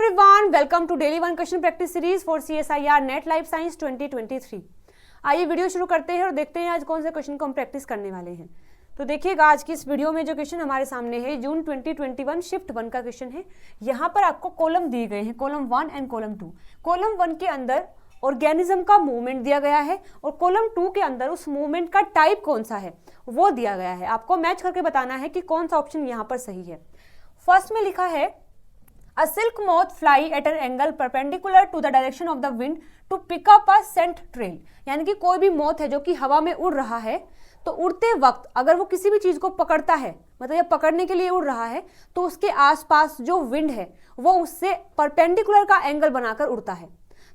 Everyone, welcome to daily one question practice series for CSIR NET life science 2023। आइए video शुरू करते हैं और देखते हैं आज कौन से क्वेश्चन को हम प्रैक्टिस करने वाले हैं। तो देखिएगा आज की इस वीडियो में जो क्वेश्चन हमारे सामने है जून 2021 शिफ्ट 1 का क्वेश्चन है। यहाँ पर आपको कॉलम दिए गए हैं, कॉलम 1 एंड कॉलम 2। कॉलम 1 के अंदर ऑर्गेनिज्म का मूवमेंट दिया गया है और कॉलम 2 के अंदर उस मूवमेंट का टाइप कौन सा है वो दिया गया है। आपको मैच करके बताना है कि कौन सा ऑप्शन यहाँ पर सही है। फर्स्ट में लिखा है A silk moth fly at an angle perpendicular to the direction of the wind to pick up a scent trail। यानी कि कोई भी मोथ है जो कि हवा में उड़ रहा है, तो उड़ते वक्त अगर वो किसी भी चीज को पकड़ता है, मतलब ये पकड़ने के लिए उड़ रहा है, तो उसके आसपास जो विंड है वो उससे परपेंडिकुलर का एंगल बनाकर उड़ता है।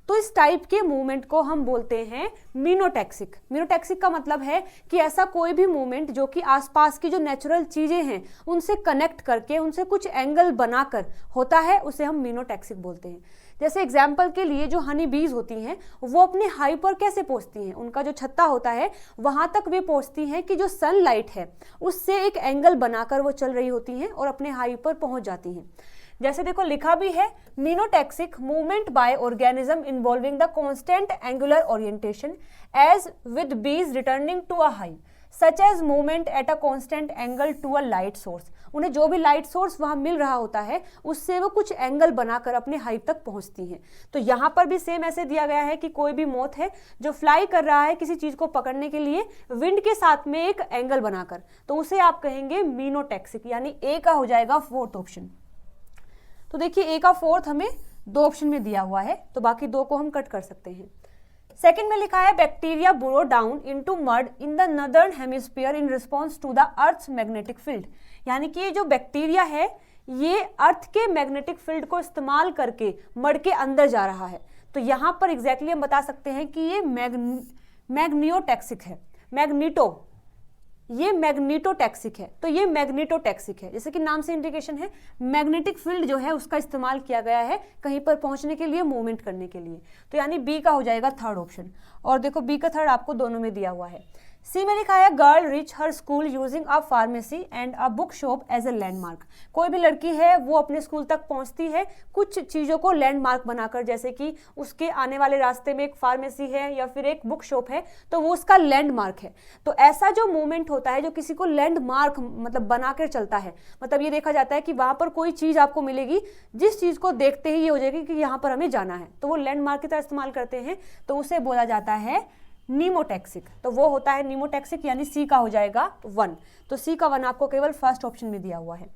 तो इस टाइप के मूवमेंट को हम बोलते हैं मीनोटैक्सिक। मीनोटैक्सिक का मतलब है कि ऐसा कोई भी मूवमेंट जो कि आसपास की जो नेचुरल चीजें हैं उनसे कनेक्ट करके उनसे कुछ एंगल बनाकर होता है, उसे हम मीनोटैक्सिक बोलते हैं। जैसे एग्जाम्पल के लिए जो हनी बीज होती हैं वो अपने हाई पर कैसे पहुंचती हैं, उनका जो छत्ता होता है वहां तक वे पहुंचती हैं कि जो सनलाइट है उससे एक एंगल बनाकर वो चल रही होती हैं और अपने हाई पर पहुंच जाती हैं। जैसे देखो लिखा भी है menotactic movement by organism involving the constant angular orientation as with bees returning to a hive such as movement at a constant angle to a light source. उन्हें जो भी लाइट सोर्स वहां मिल रहा होता है उससे वो कुछ एंगल बनाकर अपने हाई तक पहुंचती हैं। तो यहाँ पर भी सेम ऐसे दिया गया है कि कोई भी मोथ है जो फ्लाई कर रहा है किसी चीज को पकड़ने के लिए विंड के साथ में एक एंगल बनाकर, तो उसे आप कहेंगे मीनोटैक्सिक। यानी ए का हो जाएगा फोर्थ ऑप्शन। तो देखिए ए का फोर्थ हमें 2 ऑप्शन में दिया हुआ है, तो बाकी 2 को हम कट कर सकते हैं। सेकंड में लिखा है bacteria burrow down into mud in the northern hemisphere in response to the earth's magnetic field. यानी कि ये जो बैक्टीरिया है ये अर्थ के मैग्नेटिक फील्ड को इस्तेमाल करके मड के अंदर जा रहा है। तो यहाँ पर एग्जैक्टली हम बता सकते हैं कि ये मैग्नियोटैक्सिक है। ये मैग्नीटोटैक्सिक है, तो ये मैग्नीटोटैक्सिक है। जैसे कि नाम से इंडिकेशन है, मैग्नेटिक फील्ड जो है उसका इस्तेमाल किया गया है कहीं पर पहुंचने के लिए, मूवमेंट करने के लिए। तो यानी बी का हो जाएगा थर्ड ऑप्शन। और देखो बी का थर्ड आपको दोनों में दिया हुआ है। सी में लिखा है girl reach her school using a pharmacy and a book shop as a landmark. कोई भी लड़की है वो अपने स्कूल तक पहुंचती है कुछ चीज़ों को लैंडमार्क बनाकर, जैसे कि उसके आने वाले रास्ते में एक फार्मेसी है या फिर एक बुक शॉप है, तो वो उसका लैंडमार्क है। तो ऐसा जो मूवमेंट होता है जो किसी को लैंडमार्क मतलब बनाकर चलता है, मतलब ये देखा जाता है कि वहां पर कोई चीज़ आपको मिलेगी जिस चीज़ को देखते ही ये हो जाएगी कि यहाँ पर हमें जाना है, तो वो लैंडमार्क की तरह इस्तेमाल करते हैं, तो उसे बोला जाता है नीमोटैक्सिक। तो वो होता है नीमोटैक्सिक, यानी सी का हो जाएगा 1। तो सी का 1 आपको केवल फर्स्ट ऑप्शन में दिया हुआ है।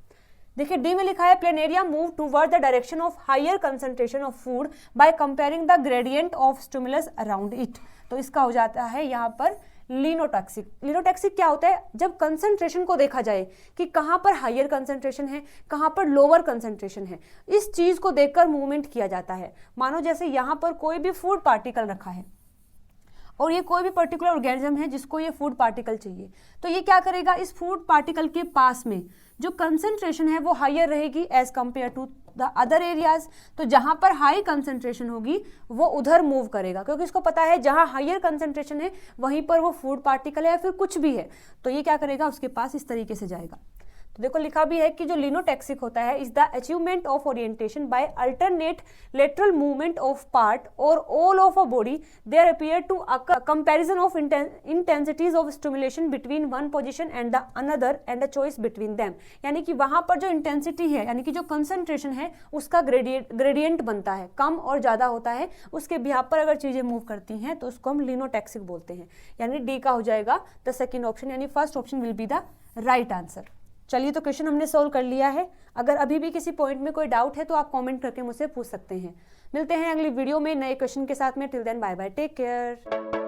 देखिए डी में लिखा है planaria move toward the direction of higher concentration of food by comparing the gradient of stimulus around it. तो इसका हो जाता है यहाँ पर लीनोटैक्सिक। लीनोटैक्सिक क्या होता है, जब कंसंट्रेशन को देखा जाए कि कहाँ पर हायर कंसंट्रेशन है कहाँ पर लोअर कंसंट्रेशन है, इस चीज को देखकर मूवमेंट किया जाता है। मानो जैसे यहाँ पर कोई भी फूड पार्टिकल रखा है और ये कोई भी पर्टिकुलर ऑर्गेनिज्म है जिसको ये फूड पार्टिकल चाहिए, तो ये क्या करेगा, इस फूड पार्टिकल के पास में जो कंसंट्रेशन है वो हायर रहेगी as compared to the other areas. तो जहां पर हाई कंसंट्रेशन होगी वो उधर मूव करेगा, क्योंकि इसको पता है जहां हायर कंसंट्रेशन है वहीं पर वो फूड पार्टिकल है या फिर कुछ भी है, तो ये क्या करेगा, उसके पास इस तरीके से जाएगा। तो देखो लिखा भी है कि जो लिनोटैक्सिक होता है is the achievement of orientation by alternate lateral movement of part और all of a body there appear to a comparison of intensities of stimulation between one position and the another and a choice between them. यानी कि वहां पर जो intensity है यानी कि जो कंसंट्रेशन है उसका ग्रेडियंट बनता है, कम और ज्यादा होता है, उसके बिहाफ पर अगर चीजें मूव करती हैं तो उसको हम लिनोटैक्सिक बोलते हैं। यानी डी का हो जाएगा द सेकेंड ऑप्शन, यानी first option will be the right answer. चलिए तो क्वेश्चन हमने सोल्व कर लिया है। अगर अभी भी किसी पॉइंट में कोई डाउट है तो आप कमेंट करके मुझसे पूछ सकते हैं। मिलते हैं अगली वीडियो में नए क्वेश्चन के साथ में। Till then bye bye, take care.